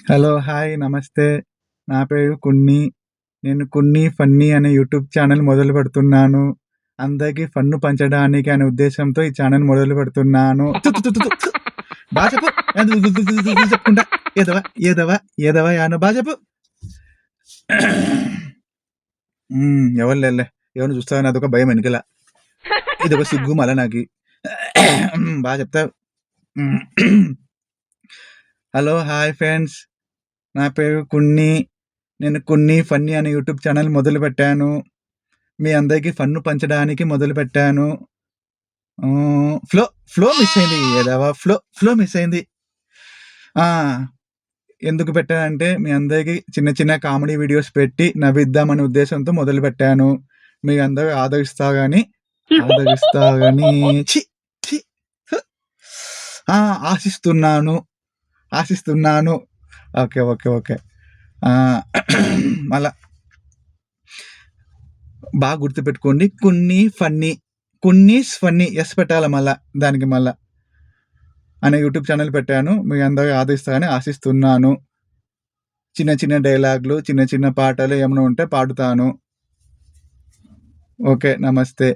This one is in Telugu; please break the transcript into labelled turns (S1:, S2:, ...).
S1: హలో! హాయ్! నమస్తే. నా పేరు కున్ని. నేను 'కున్ని ఫన్నీ' అనే యూట్యూబ్ ఛానల్ మొదలుపెడుతున్నాను. అందరికి ఫన్ను పంచడానికి అనే ఉద్దేశ్యంతో ఈ ఛానల్ మొదలుపెడుతున్నాను. తు తు తు తు తు తు. బా చెప్పు. చెప్పుకుంటా. ఎదవ, ఎదవ, ఎదవ యాను బా చెప్పు. ఎవరు లేరులే. ఎవరిని చూస్తావని అదొక భయం ఎనకల. ఇదొక సిగ్గు మళ్ళా నాకి. బా చెప్తావు. హలో! Hi friends. నా పేరు కున్ని. నేను 'కున్ని ఫన్నీ' అనే యూట్యూబ్ ఛానల్ మొదలుపెట్టాను. మీ అందరికి ఫన్ను పంచడానికి మొదలుపెట్టాను. ఫ్లో మిస్ అయింది. ఎదవ ఫ్లో మిస్ అయింది. ఆ! ఎందుకు పెట్టానంటే మీ అందరికి చిన్న చిన్న కామెడీ వీడియోస్ పెట్టి నవ్విద్దామనే ఉద్దేశంతో మొదలుపెట్టాను. మీ అందరూ ఆదరిస్తారని ఛీ! ఛీ! హ్! ఆశిస్తున్నాను. ఓకే. మళ్ళా బాగా గుర్తుపెట్టుకోండి. 'కున్ని ఫన్నీ'. 'కున్నీస్ ఫన్నీ' యెస్ పెట్టాలా మళ్ళా దానికి మళ్ళా. అనే యూట్యూబ్ ఛానల్ పెట్టాను. మీ అందరూ ఆదరిస్తారని ఆశిస్తున్నాను. చిన్న చిన్న డైలాగ్‌లు, చిన్న చిన్న పాటలు ఏమైనా ఉంటే పాడుతాను. ఓకే. నమస్తే.